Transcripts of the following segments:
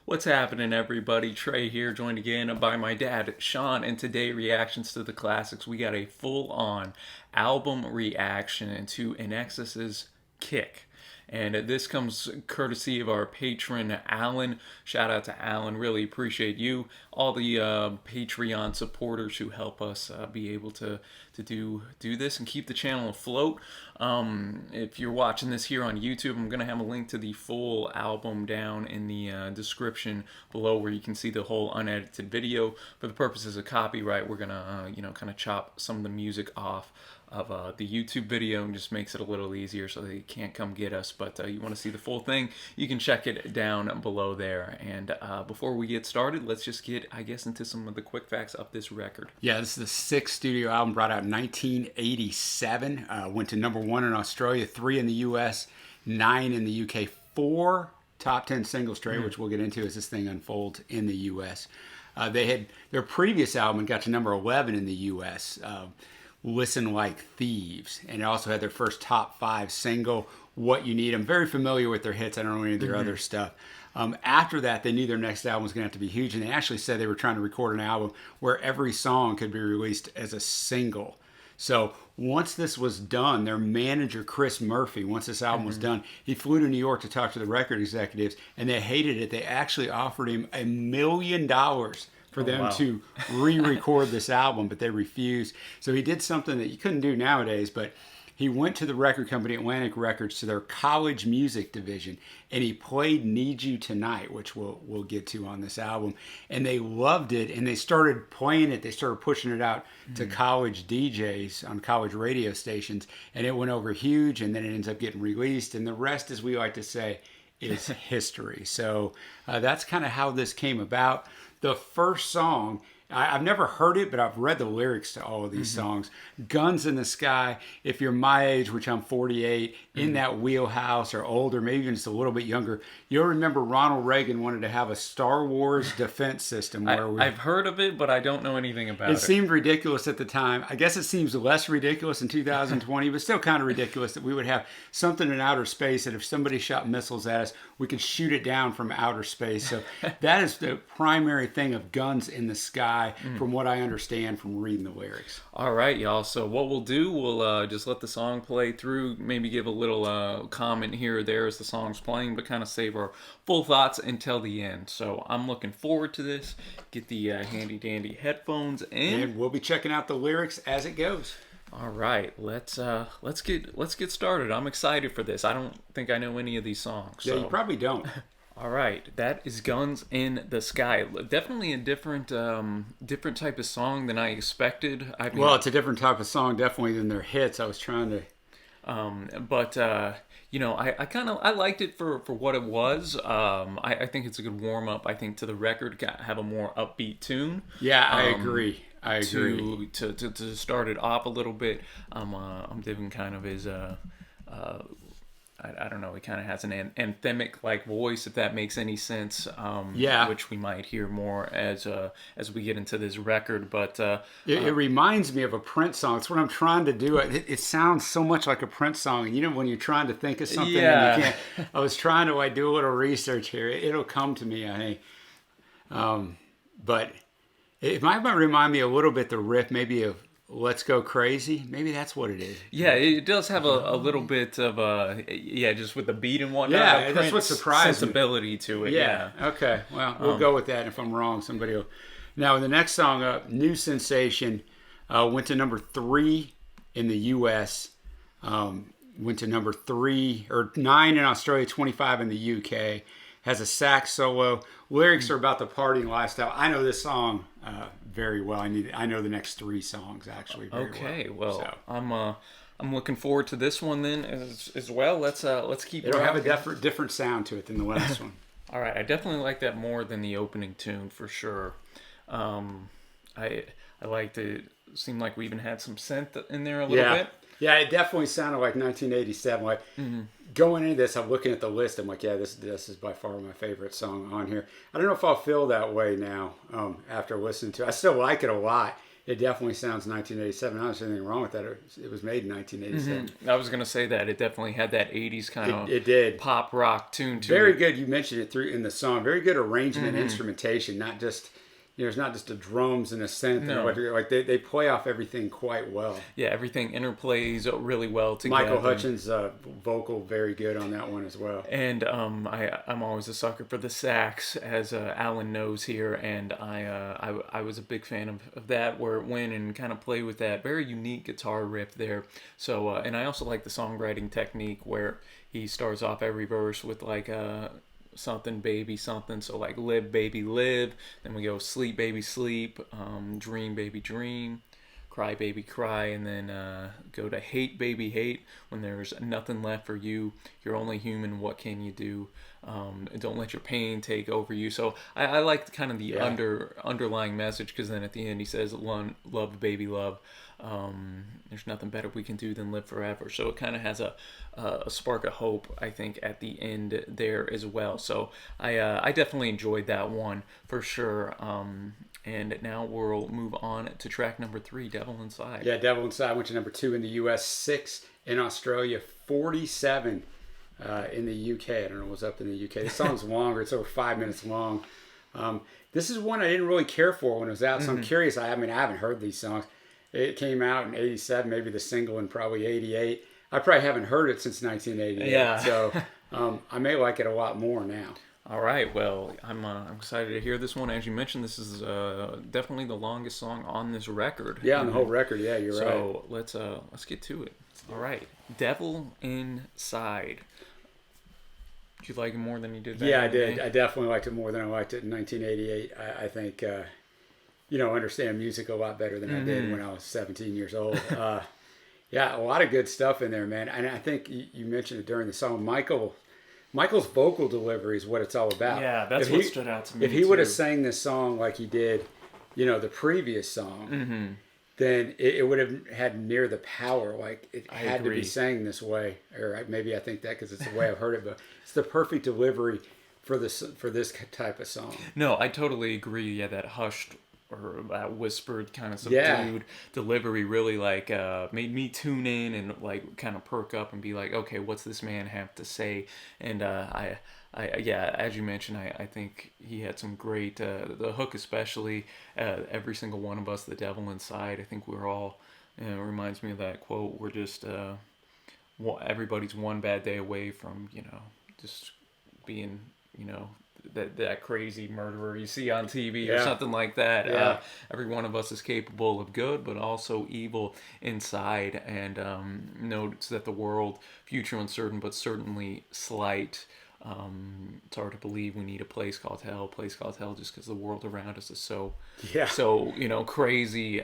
What's happening, everybody? Trey here, joined again by my dad, Sean, and today reactions to the classics. We got a full-on album reaction to INXS's Kick. And this comes courtesy of our patron, Alan. Shout out to Alan. Really appreciate you. All the Patreon supporters who help us be able to do this and keep the channel afloat. If you're watching this here on YouTube, I'm going to have a link to the full album down in the description below where you can see the whole unedited video. For the purposes of copyright, we're going to, kind of chop some of the music off of the YouTube video and just makes it a little easier so they can't come get us. But you want to see the full thing, you can check it down below there. And before we get started, let's just get, I guess, into some of the quick facts of this record. Yeah, this is the sixth studio album, brought out in 1987. Went to #1 in Australia, 3 in the US, 9 in the UK, 4 top 10 singles straight, which we'll get into as this thing unfolds in the US. They had their previous album and got to #11 in the US. Listen Like Thieves, and it also had their first top 5 single, What You Need. I'm very familiar with their hits. I don't know any of their other stuff. After that, they knew their next album was going to have to be huge, and they actually said they were trying to record an album where every song could be released as a single. So once this was done, their manager, Chris Murphy, once this album was done, he flew to New York to talk to the record executives, and they hated it. They actually offered him $1 million for them to re-record this album, but they refused. So he did something that you couldn't do nowadays, but he went to the record company, Atlantic Records, to their college music division, and he played Need You Tonight, which we'll get to on this album. And they loved it, and they started playing it. They started pushing it out to college DJs on college radio stations, and it went over huge, and then it ends up getting released. And the rest, as we like to say, is history. So that's kind of how this came about. The first song, I've never heard it, but I've read the lyrics to all of these songs. Guns in the Sky, if you're my age, which I'm 48, in that wheelhouse or older, maybe even just a little bit younger, you'll remember Ronald Reagan wanted to have a Star Wars defense system. I've heard of it, but I don't know anything about it. It seemed ridiculous at the time. I guess it seems less ridiculous in 2020, but still kind of ridiculous that we would have something in outer space that if somebody shot missiles at us, we could shoot it down from outer space. So that is the primary thing of Guns in the Sky, from what I understand from reading the lyrics. All right, y'all. So what we'll do, we'll just let the song play through, maybe give a little comment here or there as the song's playing, but kind of save our full thoughts until the end. So I'm looking forward to this. Get the handy dandy headphones in, and we'll be checking out the lyrics as it goes. All right, let's get started. I'm excited for this. I don't think I know any of these songs. Yeah, you probably don't. All right, that is Guns in the Sky. Definitely a different type of song than I expected. Well, it's a different type of song, definitely, than their hits. I was trying to... I liked it for what it was. I think it's a good warm up. I think to the record, have a more upbeat tune. Yeah, I agree. To start it off a little bit. I'm digging kind of his I don't know. He kind of has an anthemic like voice, if that makes any sense. Which we might hear more as we get into this record. But it reminds me of a Prince song. It's what I'm trying to do. It sounds so much like a Prince song. And when you're trying to think of something, and you can't. I was trying to do a little research here. It'll come to me, I think. But it might remind me a little bit the riff, maybe of Let's Go Crazy. Maybe that's what it is. Yeah, it does have a little bit of just with the beat and whatnot. Yeah, that's what surprised sensibility me. To it. Yeah. Okay. Well, we'll go with that. If I'm wrong, somebody will. Now, the next song up, New Sensation, went to #3 in the U.S. Went to #9 in Australia, 25 in the U.K. Has a sax solo. Lyrics are about the partying lifestyle. I know this song very well. I know the next 3 songs actually very well. Okay, well, I'm looking forward to this one then as well. Let's keep. It'll have a different sound to it than the last one. All right, I definitely like that more than the opening tune for sure. I liked it. Seemed like we even had some synth in there a little bit. Yeah, it definitely sounded like 1987. Like going into this, I'm looking at the list. I'm like, yeah, this is by far my favorite song on here. I don't know if I'll feel that way now after listening to it. I still like it a lot. it definitely sounds 1987. I don't see anything wrong with that. It was made in 1987. I was gonna say that it definitely had that '80s kind of It did. pop rock tune to Very it. good. You mentioned it through in the song. Very good arrangement, instrumentation. Not just it's not just the drums and a synth. No. And like they play off everything quite well. Yeah, everything interplays really well together. Michael Hutchins' vocal very good on that one as well. And I'm always a sucker for the sax, as Alan knows here, and I was a big fan of that, where it went and kind of played with that very unique guitar riff there. So and I also like the songwriting technique where he starts off every verse with like something baby something, so like live baby live, then we go sleep baby sleep, dream baby dream, cry baby cry, and then go to hate baby hate, when there's nothing left for you, you're only human, what can you do, don't let your pain take over you. So I like kind of the underlying message, because then at the end he says love baby love, there's nothing better we can do than live forever. So it kind of has a spark of hope, I think, at the end there as well. So I definitely enjoyed that one for sure. And now we'll move on to track number 3, Devil Inside. Yeah, Devil Inside went to number 2 in the U.S., 6 in Australia, 47 in the U.K. I don't know what's up in the U.K. This song's longer. It's over 5 minutes long. This is one I didn't really care for when it was out, so I'm curious. I haven't heard these songs. It came out in 87, maybe the single in probably 88. I probably haven't heard it since 1988. Yeah. So I may like it a lot more now. All right, well, I'm excited to hear this one. As you mentioned, this is definitely the longest song on this record. Yeah, on the whole record. Yeah, you're right. So let's get to it. All right, Devil Inside. Did you like it more than you did? Yeah, I did. I definitely liked it more than I liked it in 1988. I think understand music a lot better than I did when I was 17 years old. Yeah, a lot of good stuff in there, man. And I think you mentioned it during the song. Michael's vocal delivery is what it's all about. Yeah, that's what stood out to me. If he would have sang this song like he did, the previous song, then it would have had near the power. Like it had to be sang this way, or maybe I think that because it's the way I've heard it. But it's the perfect delivery for this type of song. No, I totally agree. Yeah, that hushed or that whispered kind of subdued delivery really like made me tune in and like kind of perk up and be like, okay, what's this man have to say? And I as you mentioned, I think he had some great the hook especially, every single one of us, the devil inside. I think we're all, it reminds me of that quote, we're just everybody's one bad day away from just being that crazy murderer you see on TV or something like that. Yeah. Every one of us is capable of good, but also evil inside. And notes that the world, future uncertain, but certainly slight. It's hard to believe we need a place called hell, just because the world around us is so crazy.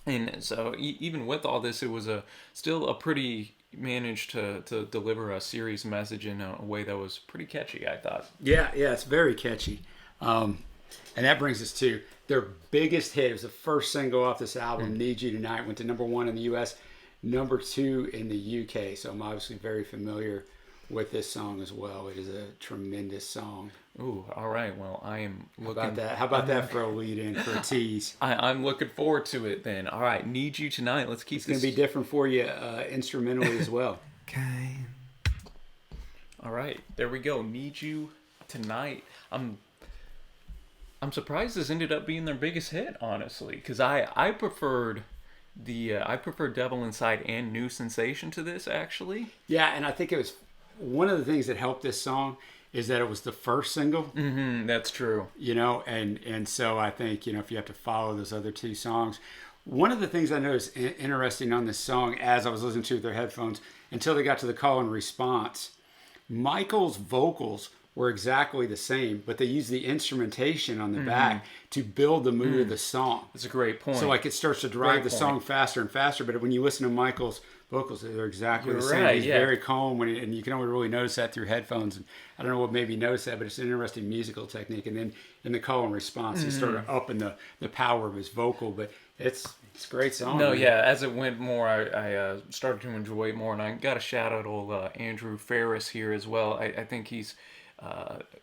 And so even with all this, it was still a pretty managed to deliver a serious message in a way that was pretty catchy, I thought. Yeah, it's very catchy. And that brings us to their biggest hit. It was the first single off this album, Need You Tonight, went to number 1 in the U.S., number 2 in the U.K. So I'm obviously very familiar with this song as well. It is a tremendous song. Ooh, all right. Well, I am looking... How about that for a lead-in, for a tease? I'm looking forward to it then. All right, Need You Tonight. Let's keep this... It's going to be different for you instrumentally as well. Okay. All right, there we go. Need You Tonight. I'm surprised this ended up being their biggest hit, honestly, because I preferred Devil Inside and New Sensation to this, actually. Yeah, and I think it was one of the things that helped this song is that it was the first single. Mm-hmm, that's true. And so I think, if you have to follow those other 2 songs. One of the things I noticed interesting on this song as I was listening to it with their headphones until they got to the call and response, Michael's vocals were exactly the same, but they used the instrumentation on the back to build the mood of the song. That's a great point. So like it starts to drive the song faster and faster, but when you listen to Michael's vocals, they're exactly the same. Right, He's very calm, and you can only really notice that through headphones. And I don't know what made me notice that, but it's an interesting musical technique. And then in the call and response, he started upping the power of his vocal, but it's a great song. No, yeah, as it went more, I started to enjoy it more, and I got a shout out to old Andrew Ferris here as well. I think he's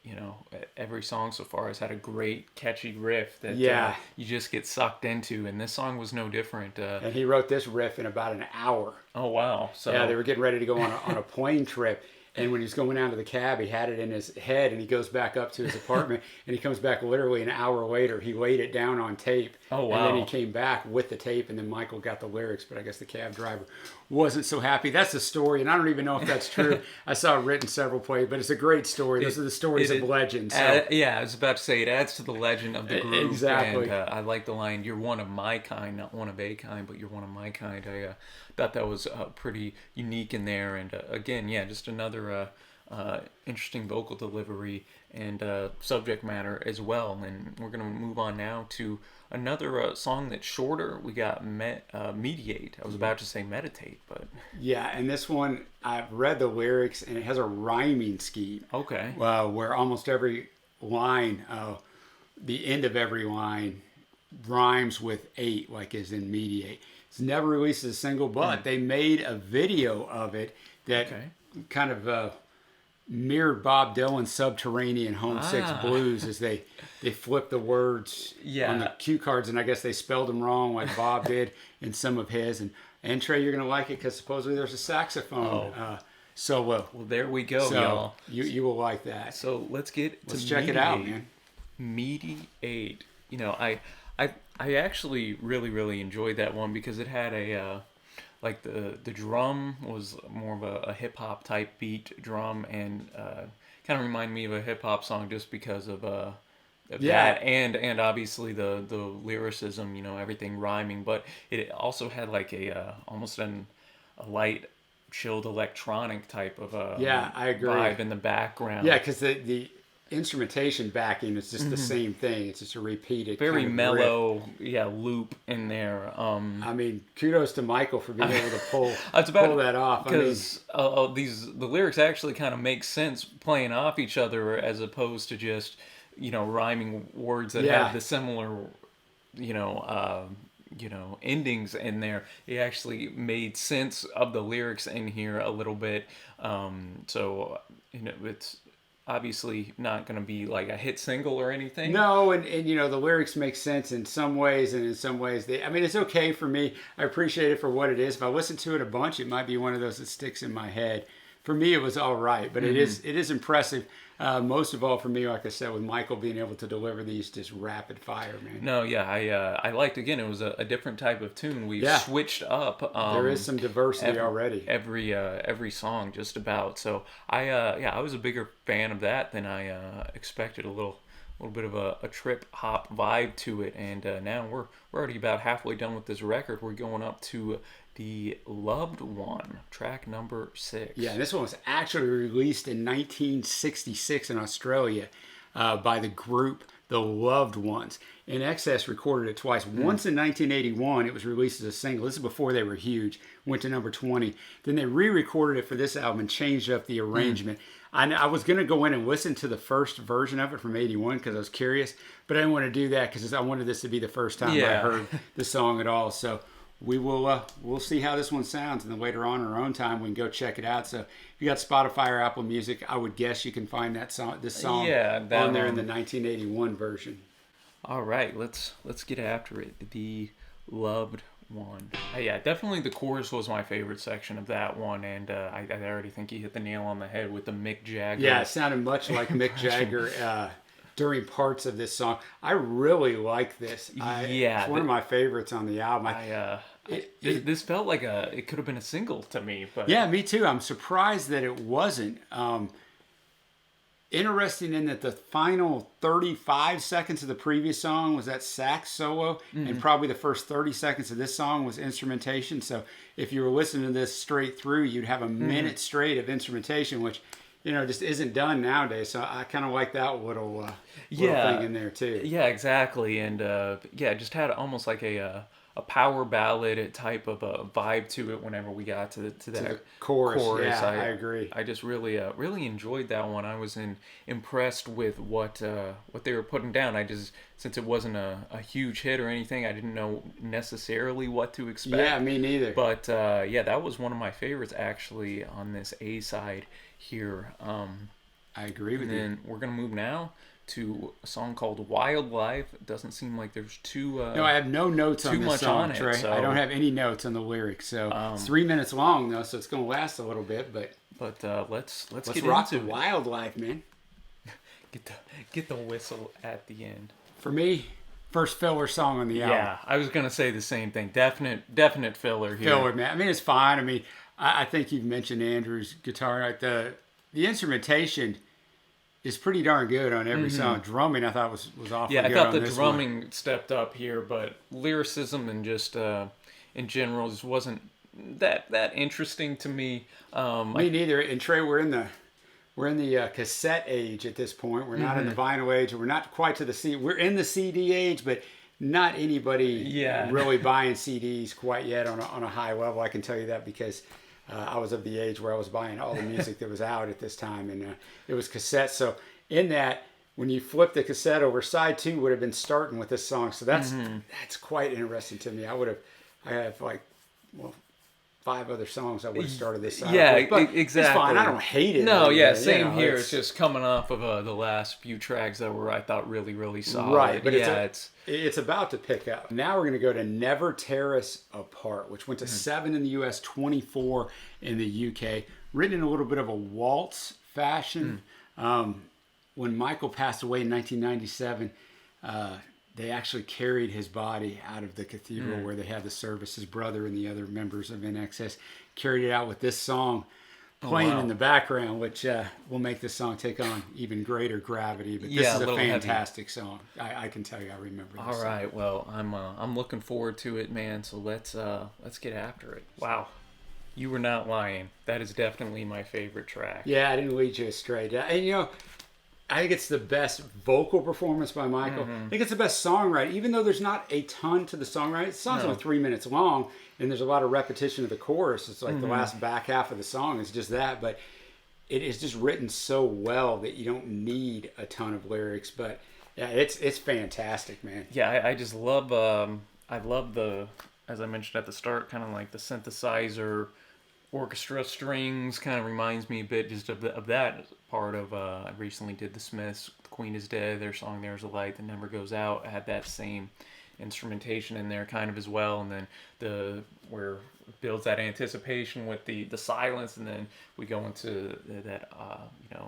you know, every song so far has had a great catchy riff that Yeah. you just get sucked into, and this song was no different. And he wrote this riff in about an hour. Oh wow! Yeah, they So were getting ready to go on a plane trip. And when he was going down to the cab, he had it in his head, and he goes back up to his apartment, and he comes back literally an hour later. He laid it down on tape, Oh, and then he wow. came back with the tape, and then Michael got the lyrics, but I guess the cab driver wasn't so happy. That's the story, and I don't even know if that's true. I saw it written several places, but it's a great story. Those are the stories of legends. So. Yeah, I was about to say it adds to the legend of the group. Exactly. And I like the line, "You're one of my kind, not one of a kind, but you're one of my kind." I thought that was pretty unique in there. And again, yeah, just another interesting vocal delivery and subject matter as well. And we're going to move on now to another song that's shorter. We got Mediate. I was about to say Meditate, but Yeah, and this one, I've read the lyrics, and it has a rhyming scheme. okay. Where almost every line, the end of every line, rhymes with eight, like is in mediate. It's never released as a single, but they made a video of it that Okay. kind of mirrored Bob Dylan's Subterranean Homesick Blues as they flipped the words Yeah. on the cue cards, and I guess they spelled them wrong like Bob did in some of his. And Trey, you're going to like it because supposedly there's a saxophone solo. Well, there we go, So y'all. you will like that. So let's get to Let's check it out, Mediate. man. Mediate. You know, I actually really enjoyed that one because it had a like the drum was more of a hip hop type beat drum, and kind of reminded me of a hip hop song just because of Yeah. that, and obviously the lyricism, you know, everything rhyming, but it also had like a almost a light chilled electronic type of Yeah, I agree. vibe in the background. Yeah, because the instrumentation backing is just the same thing. It's just a repeated Very kind of mellow, yeah, loop in there. riff. I mean, kudos to Michael for being able to pull It's about pull that off. I mean, because the lyrics actually kind of make sense playing off each other as opposed to just, you know, rhyming words that Yeah. have the similar, you know, endings in there. It actually made sense of the lyrics in here a little bit. So you know, it's obviously not going to be like a hit single or anything. no, and you know the lyrics make sense in some ways, and in some ways they. I mean, it's okay for me. I appreciate it for what it is. If I listen to it a bunch, it might be one of those that sticks in my head. For me, it was all right, but it is impressive. Most of all for me, like I said, with Michael being able to deliver these just rapid fire, man. No, yeah, I liked, again, it was a different type of tune. We've Yeah. switched up. There is some diversity already. Every song just about. So I was a bigger fan of that than I expected. A little bit of a trip hop vibe to it, and now we're already about halfway done with this record. We're going up to the Loved One, track number 6. Yeah, and this one was actually released in 1966 in Australia by the group The Loved Ones. INXS recorded it twice. Once in 1981, it was released as a single. This is before they were huge. Went to number 20. Then they re-recorded it for this album and changed up the arrangement. I was going to go in and listen to the first version of it from 81 because I was curious, but I didn't want to do that because I wanted this to be the first time I Yeah. heard the song at all. So we'll see how this one sounds, and then later on in our own time we can go check it out. So if you got Spotify or Apple Music, I would guess you can find this song Yeah, that, on there in the 1981 version. All right, let's get after it. The Loved One. Yeah, definitely the chorus was my favorite section of that one, and I already think you hit the nail on the head with the Mick Jagger. Yeah, it sounded much like Mick Jagger during parts of this song. I really like this. Yeah, It's one of my favorites on the album. This felt like it could have been a single to me, but Yeah, me too. I'm surprised that it wasn't. Interesting in that the final 35 seconds of the previous song was that sax solo, and probably the first 30 seconds of this song was instrumentation. So if you were listening to this straight through, you'd have a minute straight of instrumentation, which, you know, just isn't done nowadays. So I kind of like that little thing in there too. Yeah, exactly, and it just had almost like a power ballad type of a vibe to it whenever we got to that the chorus. Yeah, I agree. I just really enjoyed that one. I was impressed with what they were putting down. Since it wasn't a huge hit or anything, I didn't know necessarily what to expect. Yeah, me neither. But that was one of my favorites actually on this A side here. I agree with And you. then we're gonna move now to a song called Wildlife. It doesn't seem like there's No, I have no notes on too this much song, on it, Trey. so I don't have any notes on the lyrics. So it's 3 minutes long though, so it's going to last a little bit. But but let's let's get rock into the it. Wildlife, man. Get the whistle at the end. For me, first filler song on the album. Yeah, I was gonna say the same thing. Definite filler here. Filler, man. I mean, it's fine. I mean, I think you've mentioned Andrew's guitar. Like the instrumentation is pretty darn good on every song. Drumming, I thought was awfully Yeah, I good thought on the this drumming stepped up here, but lyricism and just in general just wasn't that interesting to me. one. Me neither. And Trey, we're in the cassette age at this point. We're not in the vinyl age. We're not quite to the CD. We're in the CD age, but not anybody really buying CDs quite yet on a high level. I can tell you that because I was of the age where I was buying all the music that was out at this time, and it was cassettes. So in that, when you flip the cassette over, side 2 would have been starting with this song. So that's quite interesting to me. I have like 5 other songs I would have started this side with, but exactly. It's fine. I don't hate it. No, yeah, You same know, here. It's just coming off of the last few tracks that were, I thought, really solid. Right, but yeah, it's about to pick up. Now we're going to go to Never Tear Us Apart, which went to 7 in the U.S., 24 in the U.K. Written in a little bit of a waltz fashion. When Michael passed away in 1997, they actually carried his body out of the cathedral where they had the service. His brother and the other members of INXS carried it out with this song playing in the background, which will make this song take on even greater gravity. But this is a fantastic song. I can tell you, I remember this. All right, well, I'm looking forward to it, man. So let's get after it. Wow, you were not lying. That is definitely my favorite track. Yeah, I didn't lead you astray. And you know, I think it's the best vocal performance by Michael. I think it's the best songwriting, even though there's not a ton to the songwriting. The song's only 3 minutes long, and there's a lot of repetition of the chorus. It's like the last back half of the song is just that, but it is just written so well that you don't need a ton of lyrics. But yeah, it's fantastic, man. Yeah, I just love I love as I mentioned at the start, kind of like the synthesizer orchestra strings. Kind of reminds me a bit just of that part of I recently did the Smiths, The Queen is Dead, their song There's a Light That Never Goes Out. I had that same instrumentation in there kind of as well, and then where it builds that anticipation with the silence, and then we go into that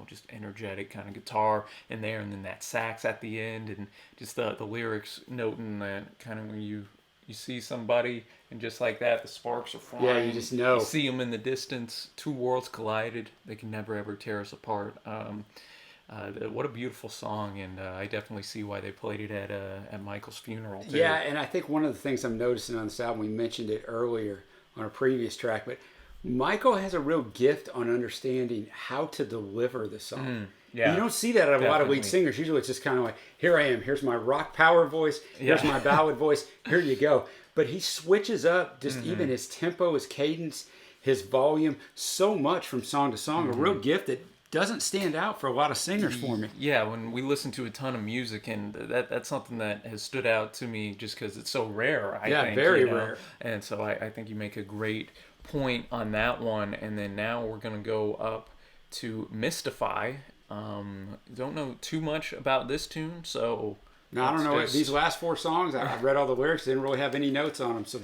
just energetic kind of guitar in there, and then that sax at the end, and just the lyrics noting that kind of when you see somebody and just like that the sparks are flying. Yeah, you just know. You see them in the distance. Two worlds collided. They can never ever tear us apart. What a beautiful song, and I definitely see why they played it at Michael's funeral too. Yeah, and I think one of the things I'm noticing on this album, we mentioned it earlier on a previous track, but Michael has a real gift on understanding how to deliver the song. Yeah, you don't see that out of a lot of lead singers. Usually it's just kind of like, here I am, here's my rock power voice, here's my ballad voice, here you go. But he switches up just even his tempo, his cadence, his volume so much from song to song. A real gift that doesn't stand out for a lot of singers for me. Yeah, when we listen to a ton of music, and that's something that has stood out to me just because it's so rare. I think, very rare. And so I think you make a great point on that one. And then now we're going to go up to Mystify. Don't know too much about this tune, so... No, I don't know. These last 4 songs, I read all the lyrics, didn't really have any notes on them. So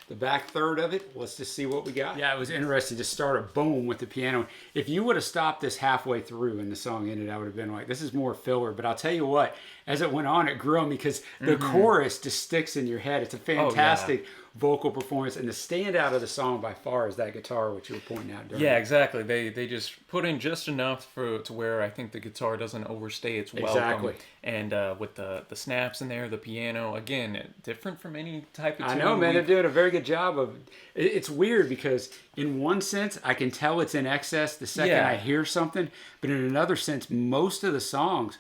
the back third of it, let's just see what we got. Yeah, it was interesting to start a boom with the piano. If you would have stopped this halfway through and the song ended, I would have been like, this is more filler. But I'll tell you what, as it went on, it grew on me because the chorus just sticks in your head. It's a fantastic vocal performance, and the standout of the song by far is that guitar, which you were pointing out during. Yeah, exactly. They just put in just enough to where I think the guitar doesn't overstay its welcome. Exactly. And with the snaps in there, the piano, again, different from any type of tune. I know, man. They're doing a very good job of. It's weird because in one sense I can tell it's INXS the second I hear something, but in another sense, most of the songs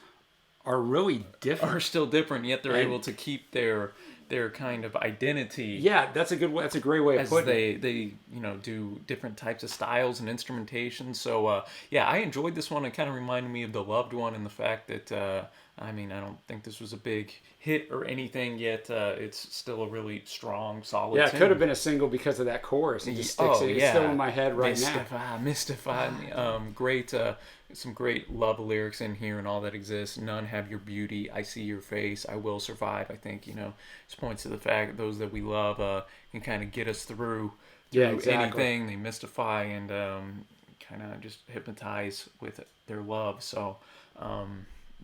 are really different. Are still different, yet they're able to keep their their kind of identity. Yeah, that's a good way. That's a great way of As putting it. they do different types of styles and instrumentation. So yeah, I enjoyed this one. It kind of reminded me of the Loved One and the fact that I mean, I don't think this was a big hit or anything yet. It's still a really strong, solid Yeah, it tune. could have been a single because of that chorus. It just sticks. It's still in my head right now. Mystify me. Great, some great love lyrics in here and all that exists. None have your beauty. I see your face. I will survive. I think this points to the fact that those that we love can kind of get us through anything. They mystify and kind of just hypnotize with their love. So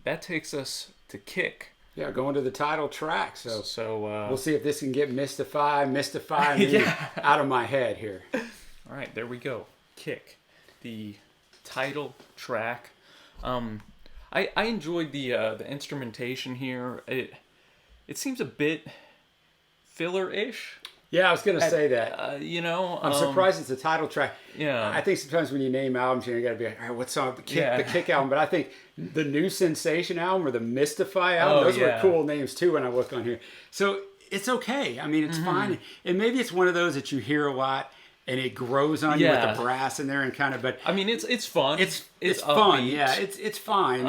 that takes us to Kick. Yeah, going to the title track. So we'll see if this can get mystify me out of my head here. All right, there we go. Kick, the title track. I enjoyed the instrumentation here. It seems a bit filler-ish. Yeah, I was going to say that. I'm surprised it's a title track. Yeah. I think sometimes when you name albums, you got to be like, all right, what song? The Kick album. But I think the New Sensation album or the Mystify album, those were cool names too when I look on here. So it's okay. I mean, it's fine. And maybe it's one of those that you hear a lot and it grows on you with the brass in there and kind of, but I mean, it's fun. It's fun. upbeat. Yeah, it's fine.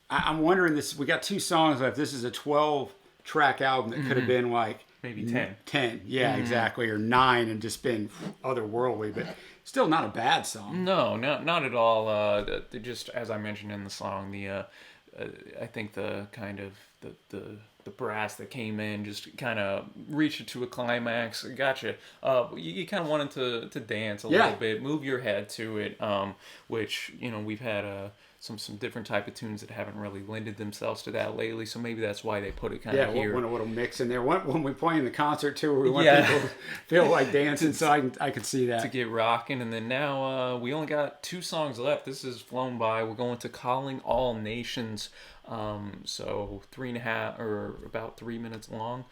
I'm wondering this, we got 2 songs left. This is a 12-track album that could have been like, maybe 10. 10, yeah, exactly, or 9 and just been otherworldly, but still not a bad song. No, not at all. Just as I mentioned in the song, I think the kind of the brass that came in just kind of reached it to a climax. Gotcha. You kind of wanted to dance a little bit, move your head to it, which we've had some different type of tunes that haven't really lended themselves to that lately. So maybe that's why they put it kind of here. Yeah, want a little mix in there. When we play in the concert too, we want people to feel like dancing. So I could see that to get rocking. And then now we only got 2 songs left. This has flown by. We're going to Calling All Nations. So 3.5 or about 3 minutes long.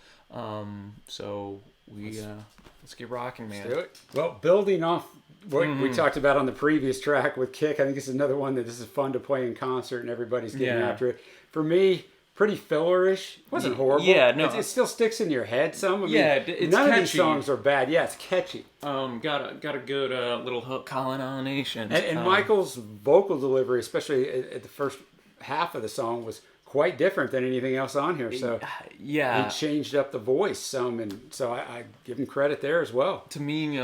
So let's get rocking, man. Let's do it. Well, building off what we talked about on the previous track with Kick, I think this is another one that this is fun to play in concert and everybody's getting after it. For me, pretty fillerish. It wasn't horrible. Yeah, no. It still sticks in your head some. I mean, it's none catchy. of these songs are bad. Yeah, it's catchy. Got a good little hook, Calling All Nations. And Michael's vocal delivery, especially at the first half of the song, was quite different than anything else on here. So he changed up the voice some, and so I give him credit there as well. To me,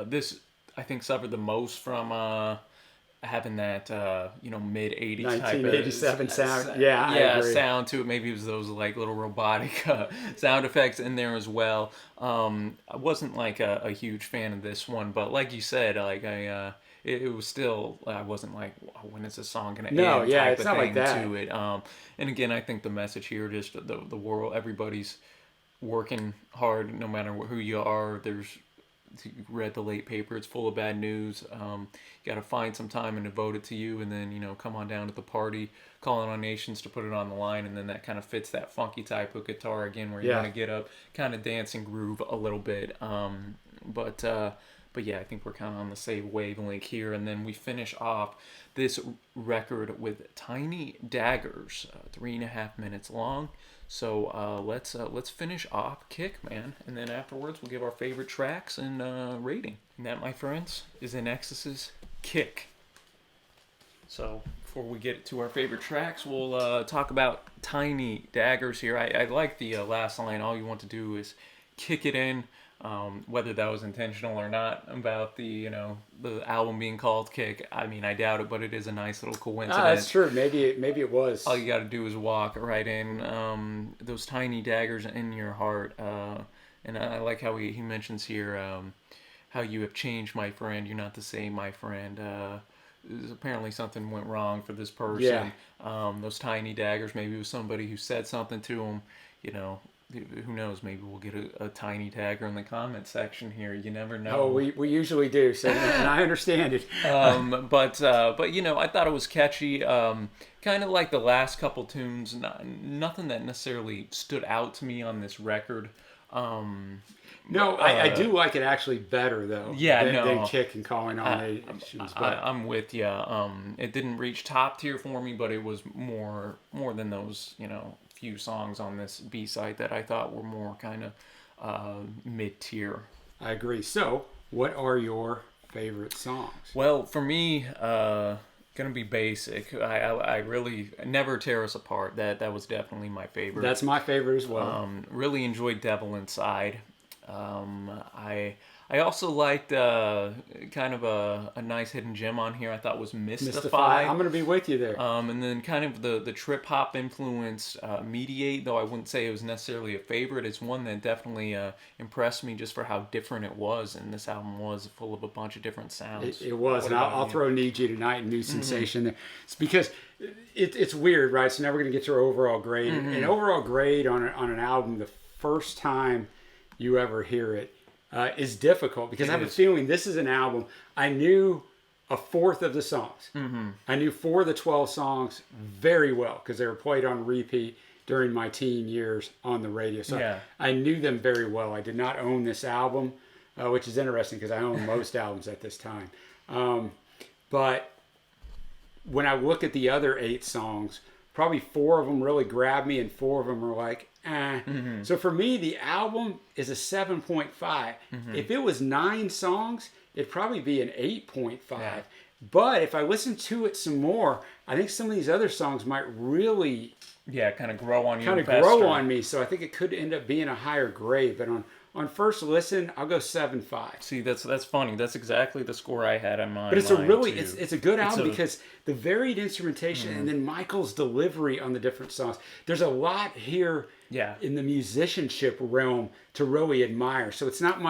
this I think suffered the most from having that mid 80s 1987 type of sound. I agree. Sound to it. Maybe it was those like little robotic sound effects in there as well. I wasn't like a huge fan of this one, but like you said, like it was still, I wasn't like, when is this song going to end? Type it's of not thing like that. to it. And again, I think the message here, just the world, everybody's working hard, no matter who you are. You read the late paper, it's full of bad news. You got to find some time and devote it to you, and then come on down to the party, Calling on Nations to put it on the line, and then that kind of fits that funky type of guitar again, where you want to get up, kind of dance and groove a little bit. But yeah, I think we're kind of on the same wavelength here. And then we finish off this record with Tiny Daggers, 3.5 minutes long. So let's finish off Kick, man. And then afterwards, we'll give our favorite tracks and rating. And that, my friends, is INXS's Kick. So before we get to our favorite tracks, we'll talk about Tiny Daggers here. I like the last line, all you want to do is kick it in. Whether that was intentional or not about the album being called Kick, I mean, I doubt it, but it is a nice little coincidence. That's true. Maybe it was. All you got to do is walk right in. Those tiny daggers in your heart. And I like how he mentions here how you have changed, my friend. You're not the same, my friend. Apparently something went wrong for this person. Yeah. Those tiny daggers, maybe it was somebody who said something to him, who knows? Maybe we'll get a tiny dagger in the comment section here. You never know. Oh, we usually do, so and I understand it. But I thought it was catchy. Kind of like the last couple tunes. Nothing that necessarily stood out to me on this record. No, I do like it actually better though. Yeah, than no. Kick and Calling All Nations. But I'm with you. It didn't reach top tier for me, but it was more than those, few songs on this B side that I thought were more kind of mid tier. I agree. So, what are your favorite songs? Well, for me, gonna be basic. I really never tear us apart. That was definitely my favorite. That's my favorite as well. Really enjoyed Devil Inside. I also liked kind of a nice hidden gem on here. I thought was Mystify. I'm going to be with you there. And then kind of the trip hop influence, Mediate, though I wouldn't say it was necessarily a favorite. It's one that definitely impressed me just for how different it was. And this album was full of a bunch of different sounds. It was. And I'll throw Need You Tonight and New Sensation there. It's because it's weird, right? So now we're going to get to our overall grade. An overall grade on an album, the first time you ever hear it, is difficult because I have a feeling this is an album. I knew a fourth of the songs. I knew 4 of the 12 songs very well because they were played on repeat during my teen years on the radio. So I knew them very well. I did not own this album, which is interesting because I own most albums at this time. But when I look at the other 8 songs, probably 4 of them really grabbed me and 4 of them are like, eh. So for me, the album is a 7.5. If it was 9 songs, it'd probably be an 8.5. Yeah. But if I listen to it some more, I think some of these other songs might really kind of grow on you. Kind of grow on me. So I think it could end up being a higher grade. But on first listen, I'll go 7.5. See, that's funny. That's exactly the score I had in mind. But it's it's a good album because the varied instrumentation and then Michael's delivery on the different songs. There's a lot here in the musicianship realm to really admire. So it's not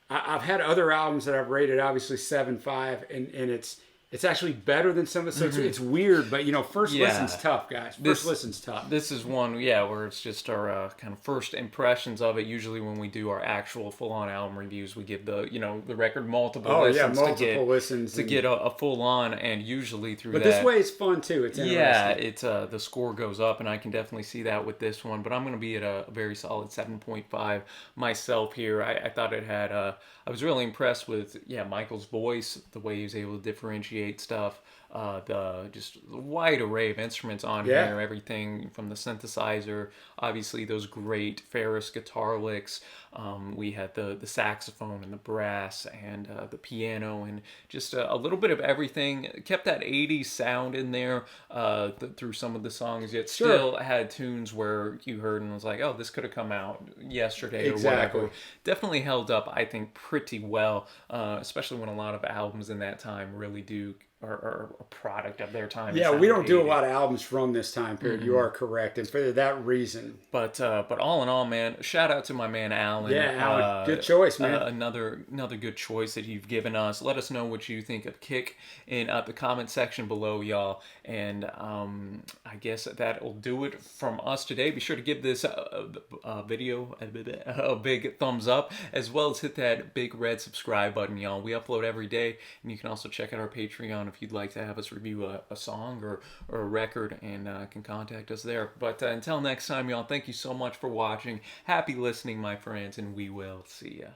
I've had other albums that I've rated obviously 7.5 and it's actually better than some of it. So it's weird, but first listen's tough, guys. First listen's tough. This is one, where it's just our kind of first impressions of it. Usually when we do our actual full-on album reviews, we give the record multiple listens to get a full-on, and usually through But this way it's fun too. It's interesting. Yeah, it's the score goes up, and I can definitely see that with this one. But I'm going to be at a very solid 7.5 myself here. I thought it had I was really impressed with Michael's voice, the way he was able to differentiate stuff, the just wide array of instruments on here, everything from the synthesizer, obviously those great Ferris guitar licks. We had the saxophone and the brass and the piano and just a little bit of everything. Kept that 80s sound in there through some of the songs, yet still had tunes where you heard and was like, oh, this could have come out yesterday or whatever. Definitely held up, I think, pretty well, especially when a lot of albums in that time really are a product of their time. Yeah, we don't do a lot of albums from this time period. You are correct, and for that reason. But all in all, man, shout out to my man Alan. Yeah, Alan, good choice, man. Another good choice that you've given us. Let us know what you think of Kick in the comment section below, y'all. And I guess that'll do it from us today. Be sure to give this video a big thumbs up, as well as hit that big red subscribe button, y'all. We upload every day, and you can also check out our Patreon if you'd like to have us review a song or a record, and can contact us there. But until next time, y'all, thank you so much for watching. Happy listening, my friends, and we will see ya.